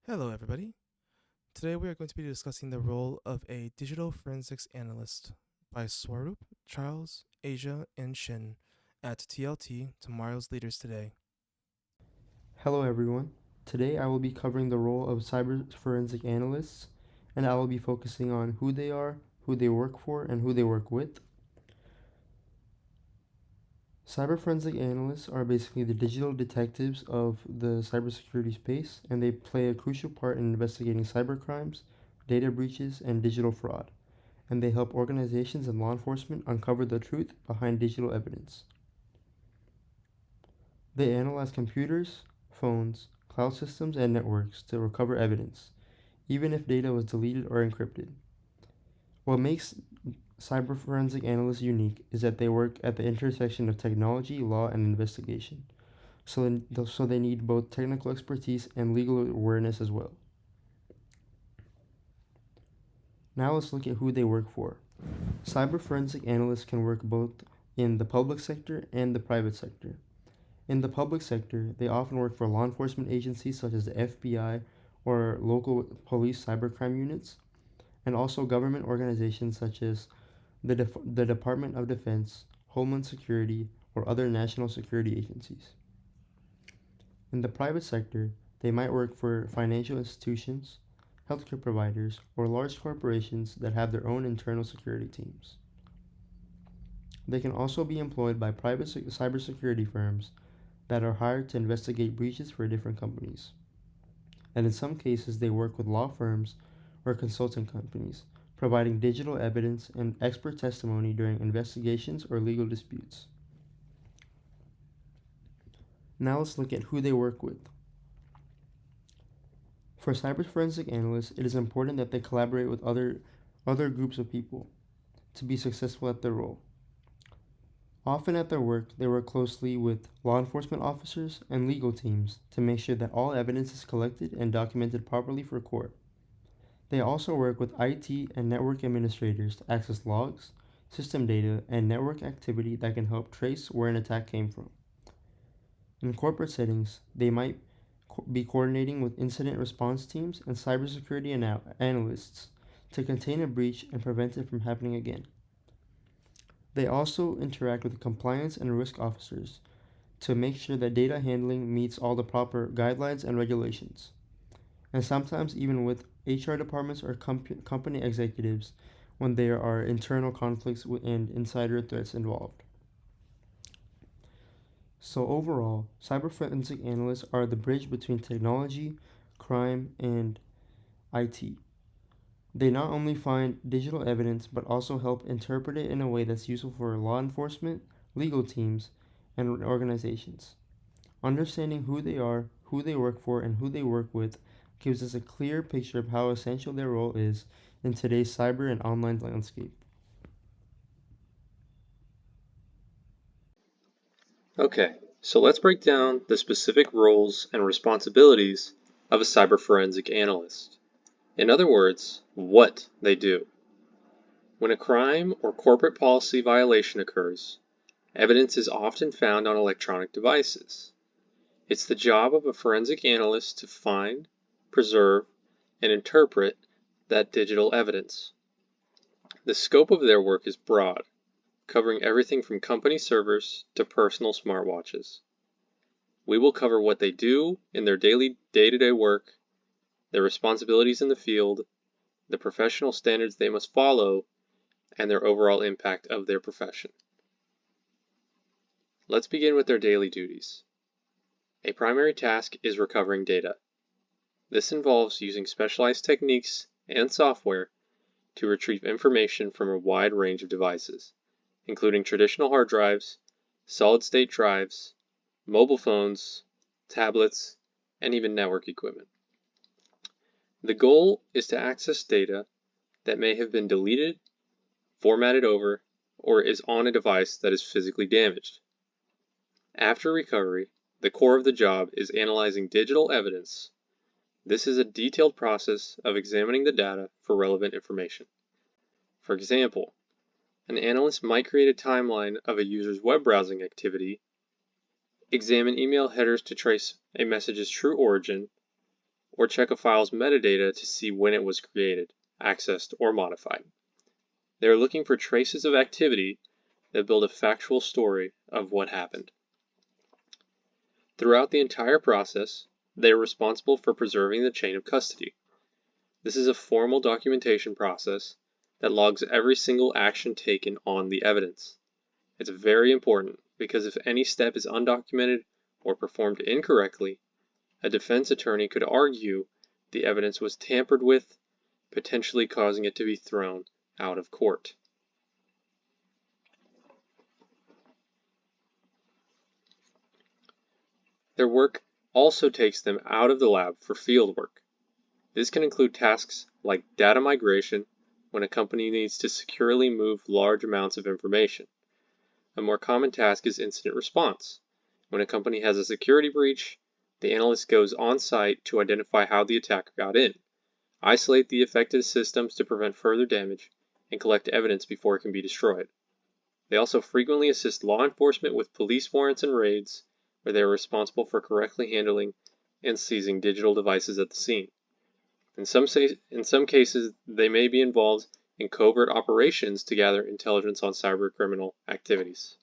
Hello, everybody. Today we are going to be discussing the role of a digital forensics analyst by Swaroop, Charles, Asia, and Shin at TLT, Tomorrow's Leaders Today. Hello everyone. Today I will be covering the role of cyber forensic analysts, and I will be focusing on who they are, who they work for, and who they work with. Cyber forensic analysts are basically the digital detectives of the cybersecurity space, and they play a crucial part in investigating cybercrimes, data breaches, and digital fraud. And they help organizations and law enforcement uncover the truth behind digital evidence. They analyze computers, phones, cloud systems, and networks to recover evidence, even if data was deleted or encrypted. What makes cyber forensic analysts unique is that they work at the intersection of technology, law, and investigation. So they need both technical expertise and legal awareness as well. Now let's look at who they work for. Cyber forensic analysts can work both in the public sector and the private sector. In the public sector, they often work for law enforcement agencies such as the FBI or local police cybercrime units, and also government organizations such as the Department of Defense, Homeland Security, or other national security agencies. In the private sector, they might work for financial institutions, healthcare providers, or large corporations that have their own internal security teams. They can also be employed by private cybersecurity firms that are hired to investigate breaches for different companies. And in some cases, they work with law firms or consulting companies, providing digital evidence and expert testimony during investigations or legal disputes. Now let's look at who they work with. For cyber forensic analysts, it is important that they collaborate with other groups of people to be successful at their role. Often at their work, they work closely with law enforcement officers and legal teams to make sure that all evidence is collected and documented properly for court. They also work with IT and network administrators to access logs, system data, and network activity that can help trace where an attack came from. In corporate settings, they might be coordinating with incident response teams and cybersecurity analysts to contain a breach and prevent it from happening again. They also interact with compliance and risk officers to make sure that data handling meets all the proper guidelines and regulations, and sometimes even with HR departments or company executives when there are internal conflicts and insider threats involved. So, overall, cyber forensic analysts are the bridge between technology, crime, and IT. They not only find digital evidence but also help interpret it in a way that's useful for law enforcement, legal teams, and organizations. Understanding who they are, who they work for, and who they work with gives us a clear picture of how essential their role is in today's cyber and online landscape. Okay, so let's break down the specific roles and responsibilities of a cyber forensic analyst. In other words, what they do. When a crime or corporate policy violation occurs, evidence is often found on electronic devices. It's the job of a forensic analyst to find, preserve, and interpret that digital evidence. The scope of their work is broad, covering everything from company servers to personal smartwatches. We will cover what they do in their daily day-to-day work, their responsibilities in the field, the professional standards they must follow, and their overall impact of their profession. Let's begin with their daily duties. A primary task is recovering data. This involves using specialized techniques and software to retrieve information from a wide range of devices, including traditional hard drives, solid-state drives, mobile phones, tablets, and even network equipment. The goal is to access data that may have been deleted, formatted over, or is on a device that is physically damaged. After recovery, the core of the job is analyzing digital evidence. This is a detailed process of examining the data for relevant information. For example, an analyst might create a timeline of a user's web browsing activity, examine email headers to trace a message's true origin, or check a file's metadata to see when it was created, accessed, or modified. They are looking for traces of activity that build a factual story of what happened. Throughout the entire process, they are responsible for preserving the chain of custody. This is a formal documentation process that logs every single action taken on the evidence. It's very important because if any step is undocumented or performed incorrectly, a defense attorney could argue the evidence was tampered with, potentially causing it to be thrown out of court. Their work also takes them out of the lab for field work. This can include tasks like data migration when a company needs to securely move large amounts of information. A more common task is incident response. When a company has a security breach, the analyst goes on site to identify how the attacker got in, isolate the affected systems to prevent further damage, and collect evidence before it can be destroyed. They also frequently assist law enforcement with police warrants and raids, where they are responsible for correctly handling and seizing digital devices at the scene. In some cases, they may be involved in covert operations to gather intelligence on cybercriminal activities.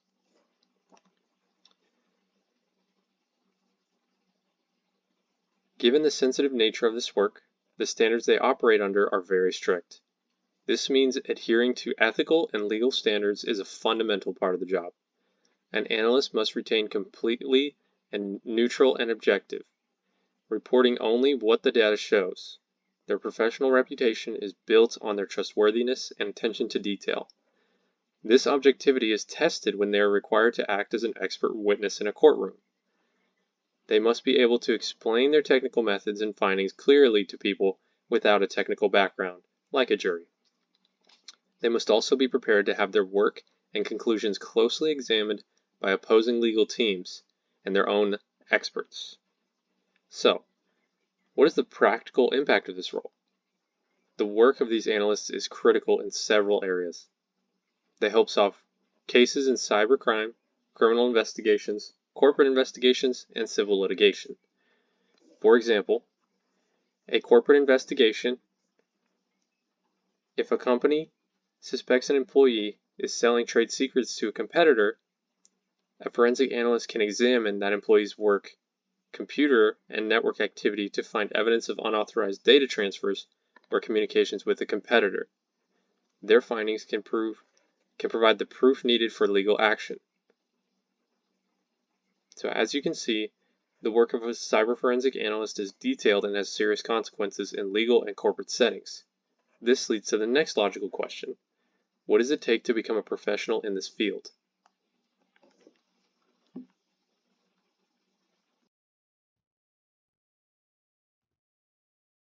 Given the sensitive nature of this work, the standards they operate under are very strict. This means adhering to ethical and legal standards is a fundamental part of the job. An analyst must retain completely and neutral and objective, reporting only what the data shows. Their professional reputation is built on their trustworthiness and attention to detail. This objectivity is tested when they are required to act as an expert witness in a courtroom. They must be able to explain their technical methods and findings clearly to people without a technical background, like a jury. They must also be prepared to have their work and conclusions closely examined by opposing legal teams and their own experts. So, what is the practical impact of this role? The work of these analysts is critical in several areas. They help solve cases in cybercrime, criminal investigations, corporate investigations, and civil litigation. For example, a corporate investigation, if a company suspects an employee is selling trade secrets to a competitor, a forensic analyst can examine that employee's work, computer, and network activity to find evidence of unauthorized data transfers or communications with a competitor. Their findings can provide the proof needed for legal action. So as you can see, the work of a cyber forensic analyst is detailed and has serious consequences in legal and corporate settings. This leads to the next logical question. What does it take to become a professional in this field?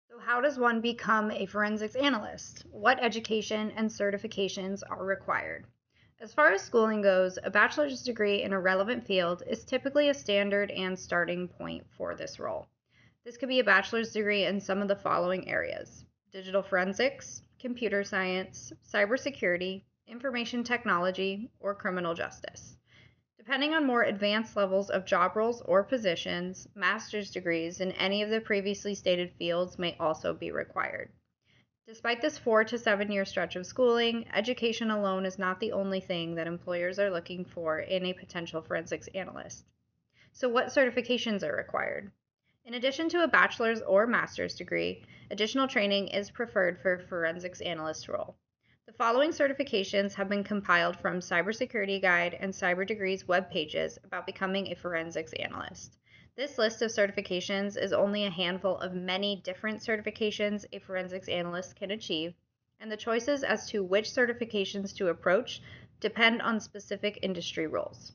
So how does one become a forensics analyst? What education and certifications are required? As far as schooling goes, a bachelor's degree in a relevant field is typically a standard and starting point for this role. This could be a bachelor's degree in some of the following areas: digital forensics, computer science, cybersecurity, information technology, or criminal justice. Depending on more advanced levels of job roles or positions, master's degrees in any of the previously stated fields may also be required. Despite this 4 to 7 year stretch of schooling, education alone is not the only thing that employers are looking for in a potential forensics analyst. So what certifications are required? In addition to a bachelor's or master's degree, additional training is preferred for a forensics analyst role. The following certifications have been compiled from Cybersecurity Guide and CyberDegree's web pages about becoming a forensics analyst. This list of certifications is only a handful of many different certifications a forensics analyst can achieve, and the choices as to which certifications to approach depend on specific industry roles.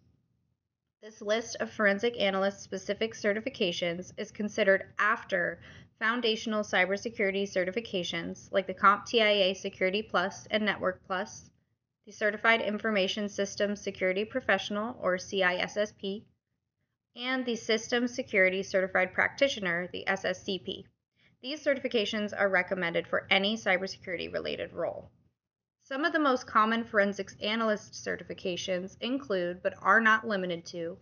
This list of forensic analyst specific certifications is considered after foundational cybersecurity certifications like the CompTIA Security Plus and Network Plus, the Certified Information Systems Security Professional or CISSP, and the Systems Security Certified Practitioner, the SSCP. These certifications are recommended for any cybersecurity related role. Some of the most common forensics analyst certifications include, but are not limited to,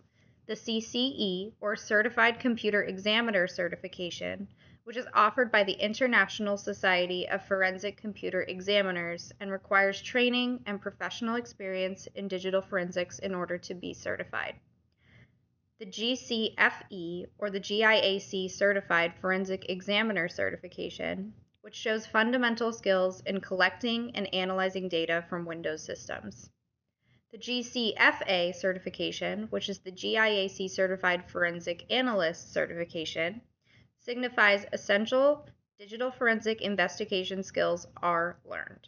the CCE, or Certified Computer Examiner certification, which is offered by the International Society of Forensic Computer Examiners and requires training and professional experience in digital forensics in order to be certified. The GCFE, or the GIAC Certified Forensic Examiner Certification, which shows fundamental skills in collecting and analyzing data from Windows systems. The GCFA certification, which is the GIAC Certified Forensic Analyst certification, signifies essential digital forensic investigation skills are learned.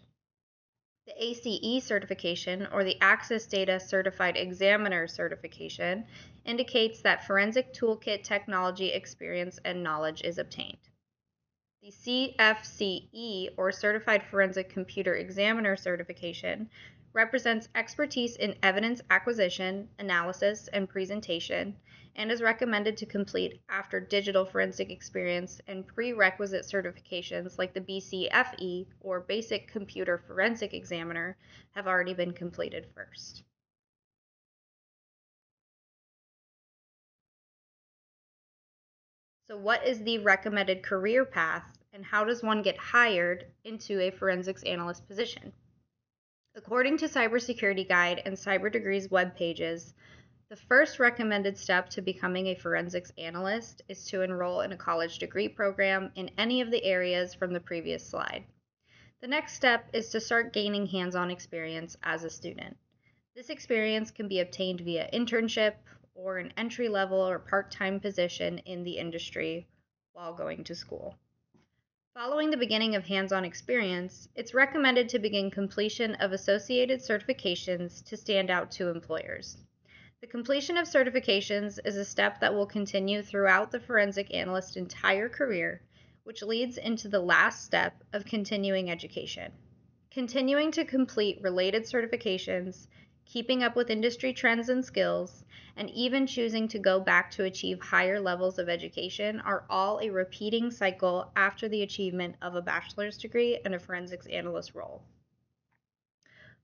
The ACE certification, or the Access Data Certified Examiner certification, indicates that forensic toolkit technology experience and knowledge is obtained. The CFCE, or Certified Forensic Computer Examiner certification, represents expertise in evidence acquisition, analysis, and presentation, and is recommended to complete after digital forensic experience and prerequisite certifications like the BCFE, or Basic Computer Forensic Examiner, have already been completed first. So what is the recommended career path, and how does one get hired into a forensics analyst position? According to Cybersecurity Guide and CyberDegree's web pages, the first recommended step to becoming a forensics analyst is to enroll in a college degree program in any of the areas from the previous slide. The next step is to start gaining hands-on experience as a student. This experience can be obtained via internship or an entry-level or part-time position in the industry while going to school. Following the beginning of hands-on experience, it's recommended to begin completion of associated certifications to stand out to employers. The completion of certifications is a step that will continue throughout the forensic analyst's entire career, which leads into the last step of continuing education. Continuing to complete related certifications, keeping up with industry trends and skills, and even choosing to go back to achieve higher levels of education are all a repeating cycle after the achievement of a bachelor's degree and a forensics analyst role.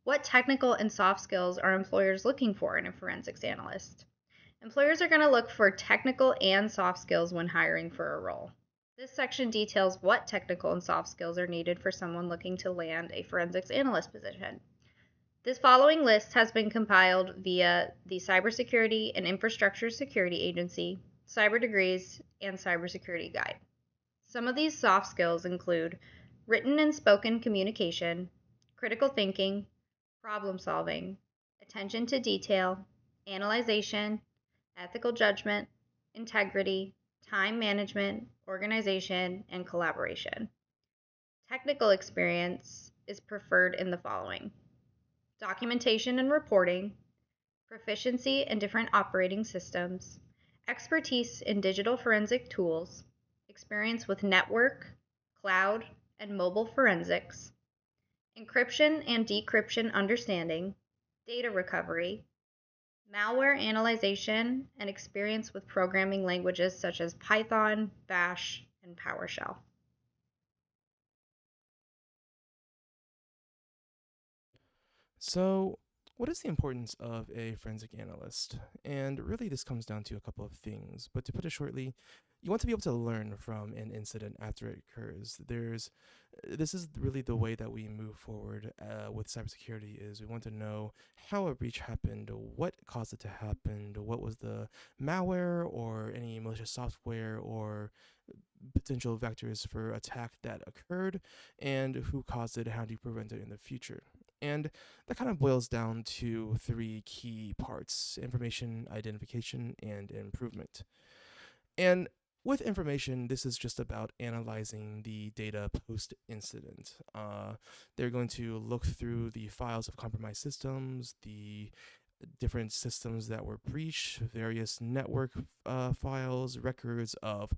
What technical and soft skills are employers looking for in a forensics analyst? Employers are going to look for technical and soft skills when hiring for a role. This section details what technical and soft skills are needed for someone looking to land a forensics analyst position. This following list has been compiled via the Cybersecurity and Infrastructure Security Agency, CyberDegrees, and Cybersecurity Guide. Some of these soft skills include written and spoken communication, critical thinking, problem solving, attention to detail, analyzation, ethical judgment, integrity, time management, organization, and collaboration. Technical experience is preferred in the following: documentation and reporting, proficiency in different operating systems, expertise in digital forensic tools, experience with network, cloud, and mobile forensics, encryption and decryption understanding, data recovery, malware analyzation, and experience with programming languages such as Python, Bash, and PowerShell. So, what is the importance of a forensic analyst? And really, this comes down to a couple of things. But to put it shortly, you want to be able to learn from an incident after it occurs. This is really the way that we move forward with cybersecurity. Is we want to know how a breach happened, what caused it to happen, what was the malware or any malicious software or potential vectors for attack that occurred, and who caused it, how do you prevent it in the future. And that kind of boils down to three key parts: information, identification, and improvement. And with information, this is just about analyzing the data post incident. They're going to look through the files of compromised systems, the different systems that were breached, various network files, records of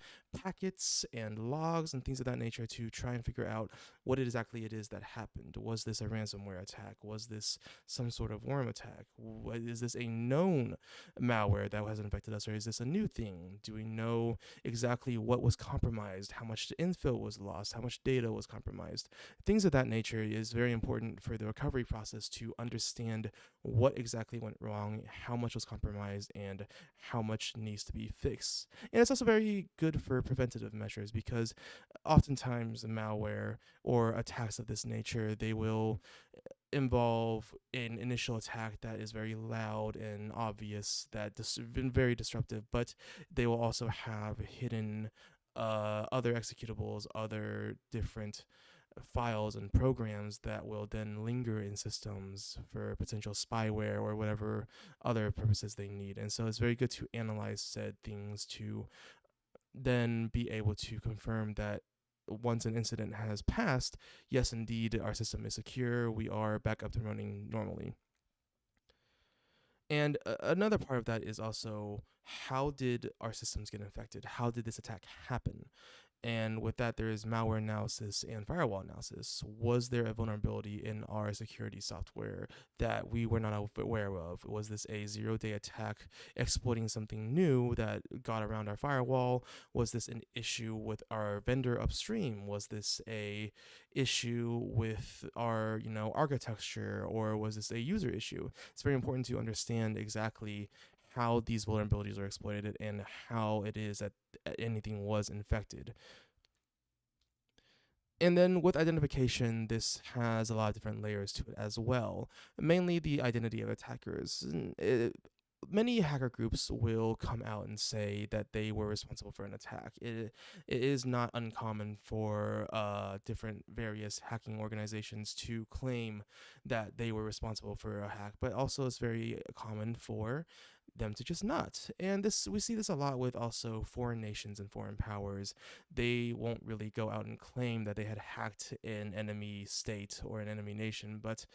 packets and logs and things of that nature to try and figure out what exactly it is that happened. Was this a ransomware attack? Was this some sort of worm attack? Is this a known malware that has infected us, or is this a new thing? Do we know exactly what was compromised, how much info was lost, how much data was compromised? Things of that nature is very important for the recovery process to understand what exactly went wrong, how much was compromised, and how much needs to be fixed. And it's also very good for preventative measures because oftentimes malware or attacks of this nature, they will involve an initial attack that is very loud and obvious, that been very disruptive, but they will also have hidden other executables, other different files and programs that will then linger in systems for potential spyware or whatever other purposes they need. And so it's very good to analyze said things to then be able to confirm that once an incident has passed, yes, indeed, our system is secure. We are back up and running normally. And another part of that is also, how did our systems get infected? How did this attack happen? And with that, there is malware analysis and firewall analysis. Was there a vulnerability in our security software that we were not aware of? Was this a 0-day attack exploiting something new that got around our firewall? Was this an issue with our vendor upstream? Was this a issue with our, architecture, or was this a user issue? It's very important to understand exactly how these vulnerabilities are exploited and how it is that anything was infected. And then with identification, this has a lot of different layers to it as well. Mainly the identity of attackers. Many hacker groups will come out and say that they were responsible for an attack. It is not uncommon for different various hacking organizations to claim that they were responsible for a hack, but also it's very common for them to just not. And this, we see this a lot with also foreign nations and foreign powers. They won't really go out and claim that they had hacked an enemy state or an enemy nation, but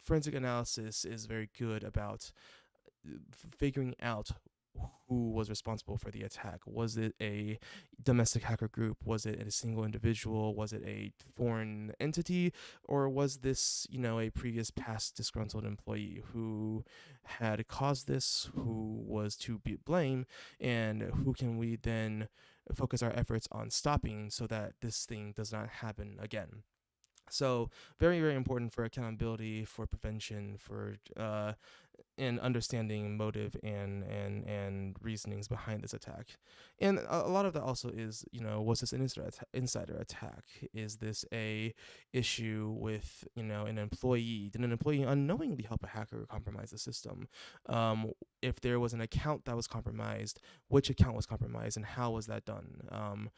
forensic analysis is very good about figuring out who was responsible for the attack. Was it a domestic hacker group? Was it a single individual? Was it a foreign entity? Or was this, a previous past disgruntled employee who had caused this, who was to be blamed, and who can we then focus our efforts on stopping so that this thing does not happen again? So very, very important for accountability, for prevention, for and understanding motive and reasonings behind this attack. And a lot of that also is, was this an insider attack? Is this a issue with, an employee? Did an employee unknowingly help a hacker compromise the system? If there was an account that was compromised, which account was compromised and how was that done?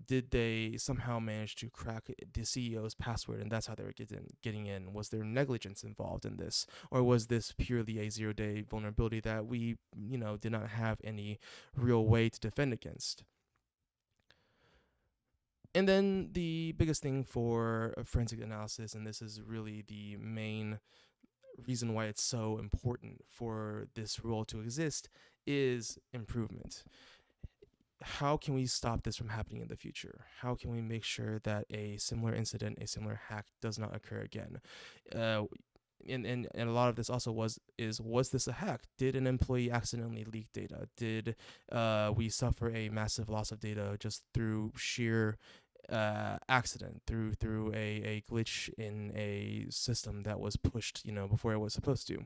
Did they somehow manage to crack the CEO's password and that's how they were getting in? Was there negligence involved in this? Or was this purely a 0-day vulnerability that we, did not have any real way to defend against? And then the biggest thing for forensic analysis, and this is really the main reason why it's so important for this role to exist, is improvement. How can we stop this from happening in the future? How can we make sure that a similar incident, a similar hack does not occur again? And a lot of this also was this a hack? Did an employee accidentally leak data? Did we suffer a massive loss of data just through sheer accident, through a glitch in a system that was pushed, before it was supposed to?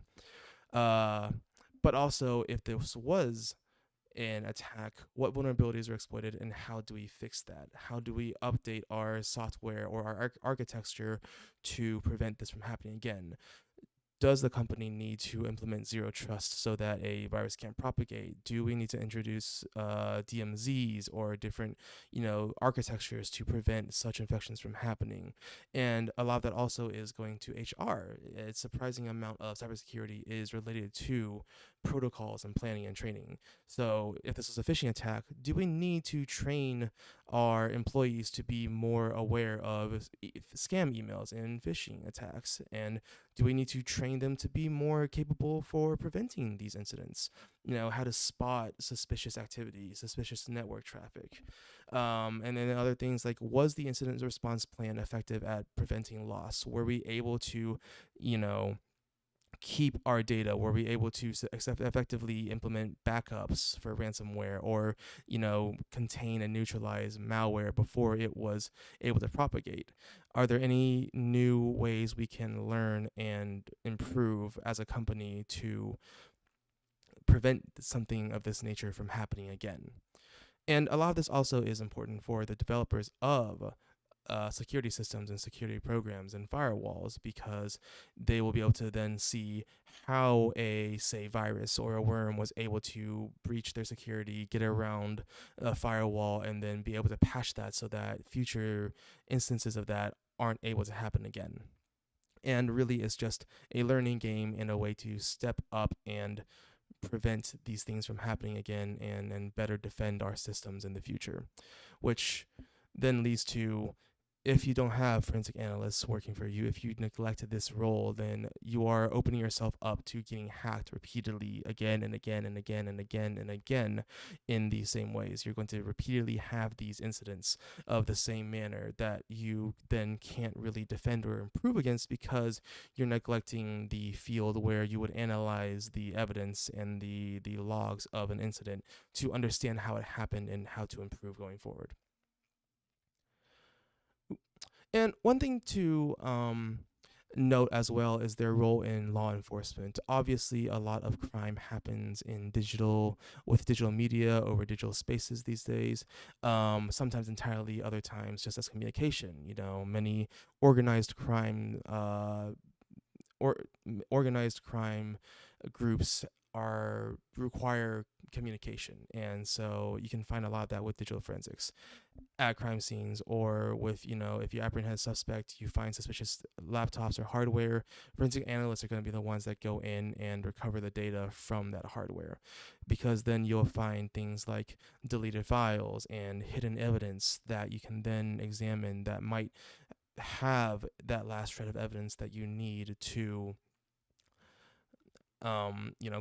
But also, if this was an attack, what vulnerabilities are exploited and how do we fix that? How do we update our software or our architecture to prevent this from happening again? Does the company need to implement zero trust so that a virus can't propagate? Do we need to introduce DMZs or different, architectures to prevent such infections from happening? And a lot of that also is going to HR. A surprising amount of cybersecurity is related to protocols and planning and training. So if this was a phishing attack, do we need to train our employees to be more aware of scam emails and phishing attacks? And do we need to train them to be more capable for preventing these incidents? How to spot suspicious activity, suspicious network traffic. And then other things like, was the incident response plan effective at preventing loss? Were we able to, keep our data? Were we able to effectively implement backups for ransomware, or contain and neutralize malware before it was able to propagate? Are there any new ways we can learn and improve as a company to prevent something of this nature from happening again? And a lot of this also is important for the developers of security systems and security programs and firewalls, because they will be able to then see how a, say, virus or a worm was able to breach their security, get around a firewall, and then be able to patch that so that future instances of that aren't able to happen again. And really, it's just a learning game and a way to step up and prevent these things from happening again, and better defend our systems in the future, which then leads to, if you don't have forensic analysts working for you, if you neglected this role, then you are opening yourself up to getting hacked repeatedly again and again and again and again and again in these same ways. You're going to repeatedly have these incidents of the same manner that you then can't really defend or improve against, because you're neglecting the field where you would analyze the evidence and the logs of an incident to understand how it happened and how to improve going forward. And one thing to note as well is their role in law enforcement. Obviously, a lot of crime happens in with digital media over digital spaces these days. Sometimes entirely, other times just as communication. Many organized crime organized crime groups require communication, and so you can find a lot of that with digital forensics at crime scenes, or with, if you apprehend a suspect, you find suspicious laptops or hardware. Forensic analysts are going to be the ones that go in and recover the data from that hardware, because then you'll find things like deleted files and hidden evidence that you can then examine that might have that last shred of evidence that you need to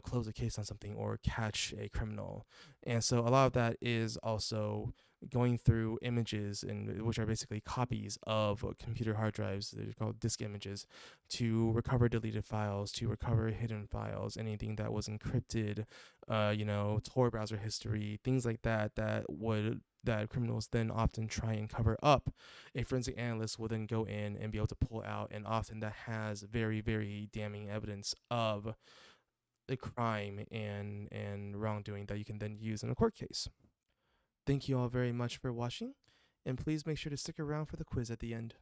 close a case on something or catch a criminal. And so a lot of that is also going through images, which are basically copies of computer hard drives. They're called disk images, to recover deleted files, to recover hidden files, anything that was encrypted, Tor browser history, things like that that criminals then often try and cover up. A forensic analyst will then go in and be able to pull out, and often that has very, very damning evidence of the crime and wrongdoing that you can then use in a court case. Thank you all very much for watching, and please make sure to stick around for the quiz at the end.